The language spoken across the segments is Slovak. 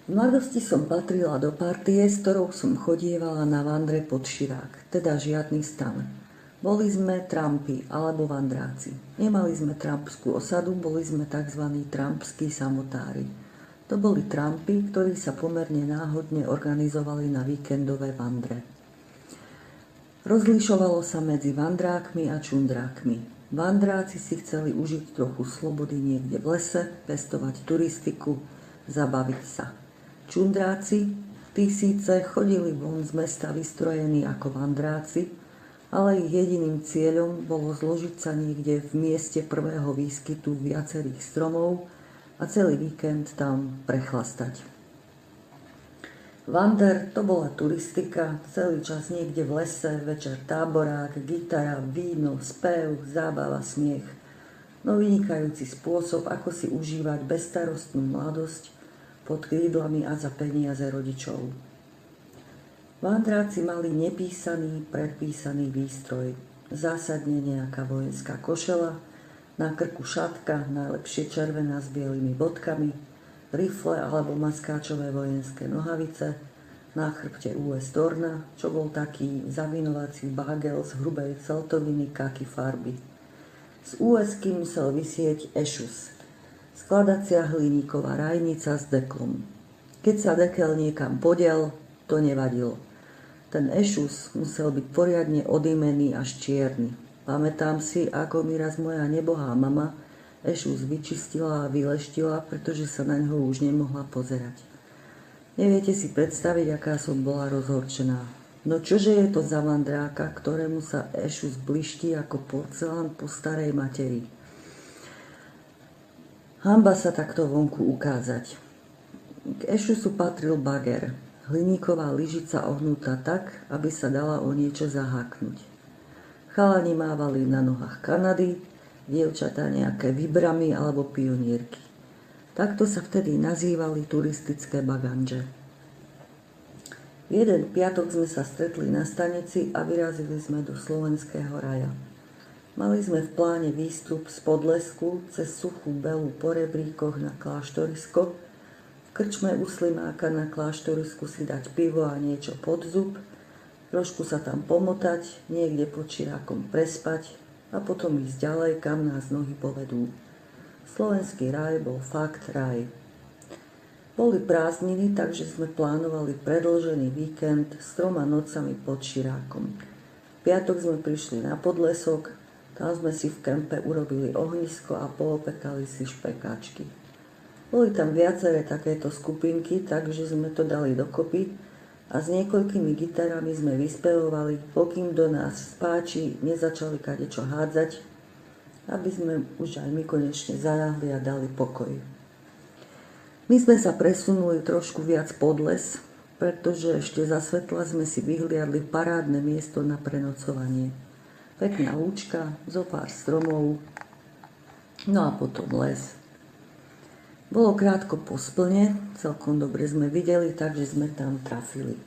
V mladosti som patrila do partie, s ktorou som chodievala na vandre pod Širák, teda žiadny stan. Boli sme trampy alebo vandráci. Nemali sme trampskú osadu, boli sme tzv. Trampskí samotári. To boli trampy, ktorí sa pomerne náhodne organizovali na víkendové vandre. Rozlišovalo sa medzi vandrákmi a čundrákmi. Vandráci si chceli užiť trochu slobody niekde v lese, pestovať turistiku, zabaviť sa. Čundráci, tí síce chodili von z mesta vystrojení ako vandráci, ale ich jediným cieľom bolo zložiť sa niekde v mieste prvého výskytu viacerých stromov a celý víkend tam prechlastať. Wander to bola turistika, celý čas niekde v lese, večer táborák, gitara, víno, spev, zábava, smiech. No vynikajúci spôsob, ako si užívať bezstarostnú mladosť pod krídlami a za peniaze rodičov. Vandráci mali nepísaný, predpísaný výstroj, zásadne nejaká vojenská košela, na krku šatka, najlepšie červená s bielými bodkami, rifle alebo maskáčové vojenské nohavice, na chrbte US Dorna, čo bol taký zavinovací bagel z hrubej celtoviny kaky farby. Z US-ky musel visieť ešus, skladacia hliníková rajnica s deklom. Keď sa dekel niekam podial, to nevadilo. Ten ešus musel byť poriadne odýmený až čierny. Pamätám si, ako mi raz moja nebohá mama ešus vyčistila a vyleštila, pretože sa na ňo už nemohla pozerať. Neviete si predstaviť, aká som bola rozhorčená. No čože je to za vandráka, ktorému sa ešus bliští ako porcelán po starej materi? Hanba sa takto vonku ukázať. K ešusu patril bager, hliníková lyžica ohnutá tak, aby sa dala o niečo zaháknuť. Chalani mávali na nohách Kanady, dievčatá nejaké vibramy alebo pionierky. Takto sa vtedy nazývali turistické bagandže. Jeden piatok sme sa stretli na stanici a vyrazili sme do slovenského raja. Mali sme v pláne výstup z Podlesku cez suchú Belu po rebríkoch na kláštorisko, v krčme u Slimáka na kláštorisku si dať pivo a niečo pod zub, trošku sa tam pomotať, niekde pod Širákom prespať a potom ísť ďalej, kam nás nohy povedú. Slovenský raj bol fakt raj. Boli prázdniny, takže sme plánovali predĺžený víkend s 3 nocami pod Širákom. V piatok sme prišli na Podlesok, tam sme si v kempe urobili ohnisko a poopekali si špekáčky. Boli tam viaceré takéto skupinky, takže sme to dali dokopy a s niekoľkými gitarami sme vyspevovali, pokým do nás spáči nezačali kadečo hádzať, aby sme už aj my konečne zaľahli a dali pokoj. My sme sa presunuli trošku viac pod les, pretože ešte za svetla sme si vyhliadli parádne miesto na prenocovanie. Pekná lúčka, zo pár stromov, no a potom les. Bolo krátko po splne, celkom dobre sme videli, takže sme tam trafili.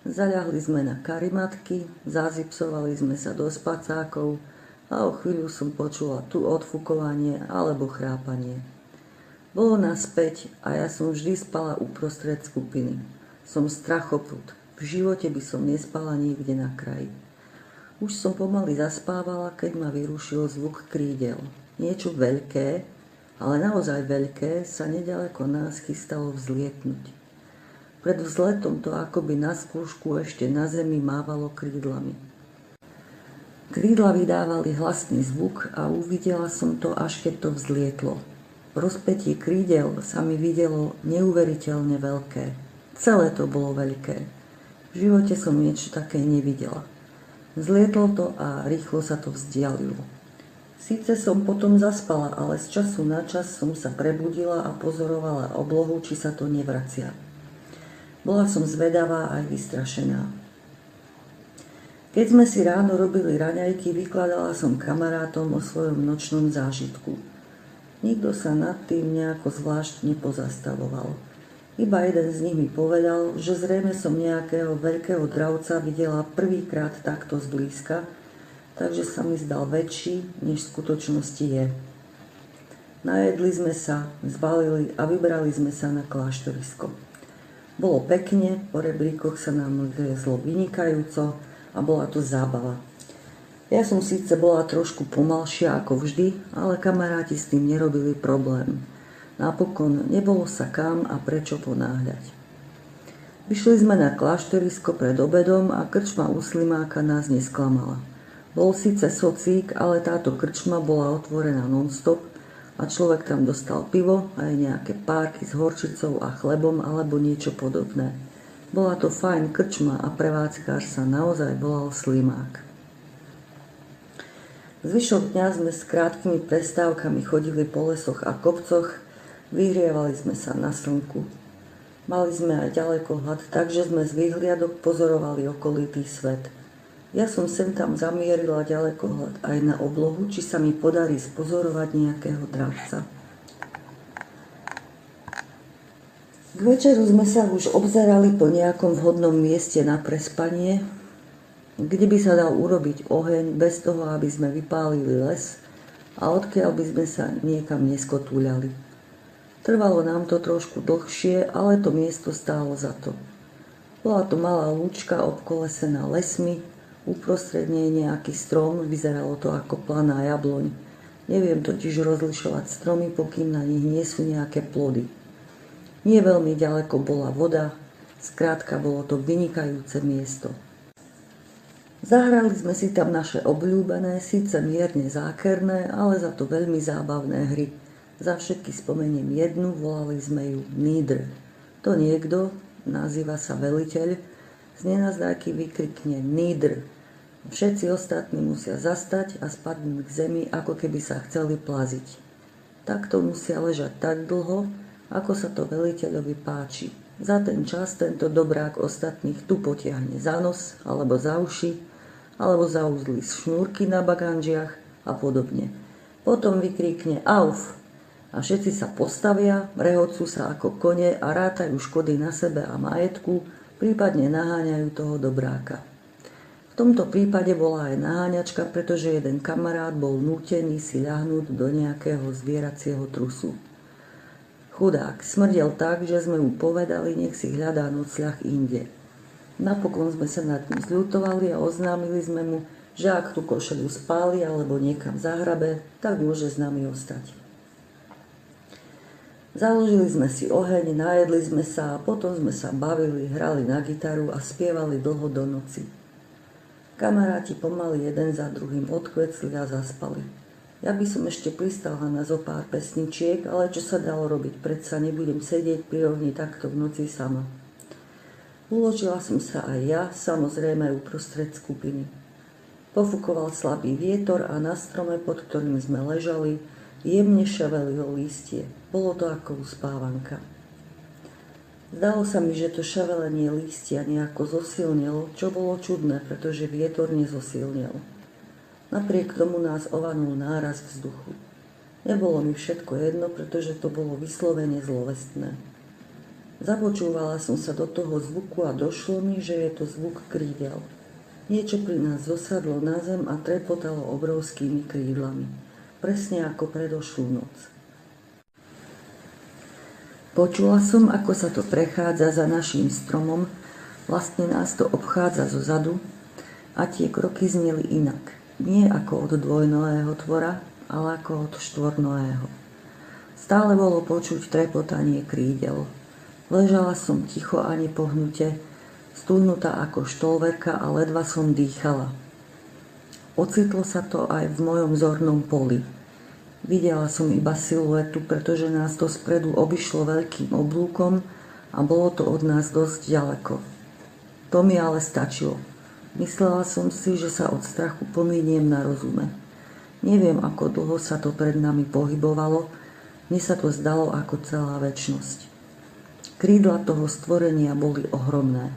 Zaľahli sme na karimatky, zazipsovali sme sa do spacákov a o chvíľu som počula tu odfukovanie alebo chrápanie. Bolo nás 5 a ja som vždy spala uprostred skupiny. Som strachoprud, v živote by som nespala niekde na kraji. Už som pomaly zaspávala, keď ma vyrušil zvuk krídel. Niečo veľké, ale naozaj veľké, sa nedaleko nás chystalo vzlietnúť. Pred vzletom to akoby na skúšku ešte na zemi mávalo krídlami. Krídla vydávali hlasný zvuk a uvidela som to, až keď to vzlietlo. V rozpätí krídel sa mi videlo neuveriteľne veľké. Celé to bolo veľké. V živote som niečo také nevidela. Vzlietlo to a rýchlo sa to vzdialilo. Síce som potom zaspala, ale z času na čas som sa prebudila a pozorovala oblohu, či sa to nevracia. Bola som zvedavá aj vystrašená. Keď sme si ráno robili raňajky, vykladala som kamarátom o svojom nočnom zážitku. Nikto sa nad tým nejako zvlášť nepozastavoval. Iba jeden z nich mi povedal, že zrejme som nejakého veľkého dravca videla prvýkrát takto zblízka, takže sa mi zdal väčší, než v skutočnosti je. Najedli sme sa, zbalili a vybrali sme sa na kláštorisko. Bolo pekne, po rebríkoch sa nám liezlo vynikajúco a bola to zábava. Ja som síce bola trošku pomalšia ako vždy, ale kamaráti s tým nerobili problém. Napokon nebolo sa kam a prečo ponáhľať. Vyšli sme na kláštorisko pred obedom a krčma u Slimáka nás nesklamala. Bol síce socík, ale táto krčma bola otvorená non-stop a človek tam dostal pivo a aj nejaké párky s horčicou a chlebom alebo niečo podobné. Bola to fajn krčma a prevádzkár sa naozaj volal Slimák. Zvyšok dňa sme s krátkými prestávkami chodili po lesoch a kopcoch, vyhrievali sme sa na slnku. Mali sme aj ďalekohľad, takže sme z výhliadok pozorovali okolitý svet. Ja som sem tam zamierila ďalekohľad aj na oblohu, či sa mi podarí spozorovať nejakého dravca. K večeru sme sa už obzerali po nejakom vhodnom mieste na prespanie, kde by sa dal urobiť oheň bez toho, aby sme vypálili les a odkiaľ by sme sa niekam neskotúľali. Trvalo nám to trošku dlhšie, ale to miesto stálo za to. Bola to malá lúčka obkolesená lesmi, uprostred nej nejaký strom, vyzeralo to ako planá jabloň. Neviem totiž rozlišovať stromy, pokým na nich nie sú nejaké plody. Nie veľmi ďaleko bola voda, skrátka bolo to vynikajúce miesto. Zahrali sme si tam naše obľúbené, síce mierne zákerné, ale za to veľmi zábavné hry. Za všetky spomeniem jednu, volali sme ju Nídr. To niekto, nazýva sa veliteľ, z nenazdárky vykrikne Nídr. Všetci ostatní musia zastať a spadnúť k zemi, ako keby sa chceli plaziť. Takto musia ležať tak dlho, ako sa to veliteľovi páči. Za ten čas tento dobrák ostatných tu potiahne za nos, alebo za uši, alebo za uzly z šnúrky na baganžiach a podobne. Potom vykríkne Auf a všetci sa postavia, rehocú sa ako kone a rátajú škody na sebe a majetku, prípadne naháňajú toho dobráka. V tomto prípade bola aj naháňačka, pretože jeden kamarát bol nútený si ľahnúť do nejakého zvieracieho trusu. Chudák smrdel tak, že sme mu povedali, nech si hľadá nocľah inde. Napokon sme sa nad ním zľutovali a oznámili sme mu, že ak tú košeľu spáli alebo niekam zahrabe, tak môže s nami ostať. Založili sme si oheň, najedli sme sa a potom sme sa bavili, hrali na gitaru a spievali dlho do noci. Kamaráti pomaly jeden za druhým odkvecli a zaspali. Ja by som ešte pristala na zo pár pesničiek, ale čo sa dalo robiť, predsa nebudem sedieť pri ohni takto v noci sama. Uložila som sa aj ja, samozrejme uprostred skupiny. Pofúkoval slabý vietor a na strome, pod ktorým sme ležali, jemne ševelilo lístie. Bolo to ako uspávanka. Zdalo sa mi, že to ševelenie lístia nejako zosilnilo, čo bolo čudné, pretože vietor nezosilnil. Napriek tomu nás ovanul náraz vzduchu. Nebolo mi všetko jedno, pretože to bolo vyslovene zlovestné. Započúvala som sa do toho zvuku a došlo mi, že je to zvuk krídel. Niečo pri nás zosadlo na zem a trepotalo obrovskými krídlami. Presne ako predošlú noc. Počula som, ako sa to prechádza za naším stromom, vlastne nás to obchádza zo zadu a tie kroky zneli inak. Nie ako od dvojnohého tvora, ale ako od štvornohého. Stále bolo počuť trepotanie krídel. Ležala som ticho a nepohnute, stúhnutá ako štolverka a ledva som dýchala. Ocitlo sa to aj v mojom zornom poli. Videla som iba siluetu, pretože nás to spredu obišlo veľkým oblúkom a bolo to od nás dosť ďaleko. To mi ale stačilo. Myslela som si, že sa od strachu pominiem na rozume. Neviem, ako dlho sa to pred nami pohybovalo, mne sa to zdalo ako celá večnosť. Krídla toho stvorenia boli ohromné.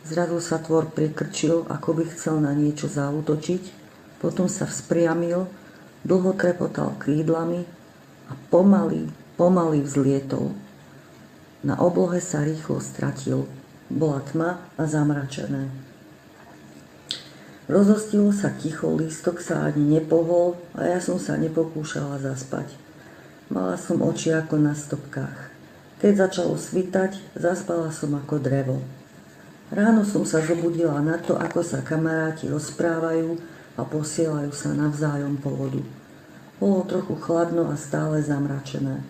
Zrazu sa tvor prikrčil, ako by chcel na niečo zaútočiť, potom sa vzpriamil, dlho trepotal krídlami a pomaly vzlietol. Na oblohe sa rýchlo stratil. Bola tma a zamračené. Rozostilo sa ticho, lístok sa ani nepohol a ja som sa nepokúšala zaspať. Mala som oči ako na stopkách. Keď začalo svitať, zaspala som ako drevo. Ráno som sa zobudila na to, ako sa kamaráti rozprávajú a posielajú sa navzájom po vodu. Bolo trochu chladno a stále zamračené.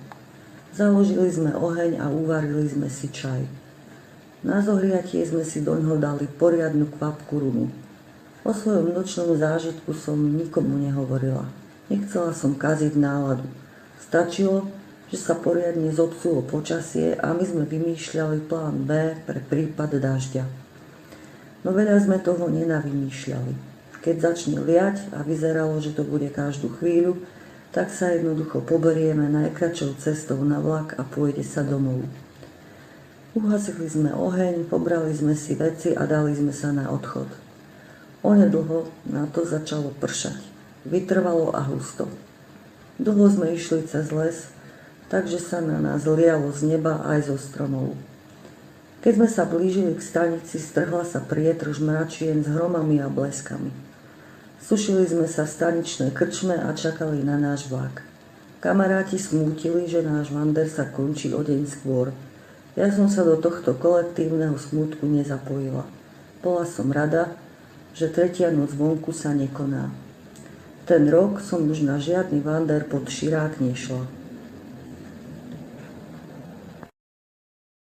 Založili sme oheň a uvarili sme si čaj. Na zohriatie sme si doňho dali poriadnu kvapku rumu. O svojom nočnom zážitku som nikomu nehovorila. Nechcela som kaziť náladu. Stačilo, že sa poriadne zopsulo počasie a my sme vymýšľali plán B pre prípad dažďa. No veľa sme toho nenavymýšľali. Keď začne liať a vyzeralo, že to bude každú chvíľu, tak sa jednoducho poberieme najkratšou cestou na vlak a pôjde sa domov. Uhasili sme oheň, pobrali sme si veci a dali sme sa na odchod. Onedlho na to začalo pršať. Vytrvalo a husto. Dlho sme išli cez les, takže sa na nás lialo z neba aj zo stromov. Keď sme sa blížili k stanici, strhla sa prietrž mračien s hromami a bleskami. Sušili sme sa v staničnej krčme a čakali na náš vlak. Kamaráti smútili, že náš vander sa končí o deň skôr. Ja som sa do tohto kolektívneho smútku nezapojila. Bola som rada, že tretia noc vonku sa nekoná. Ten rok som už na žiadny vander pod Širák nešla.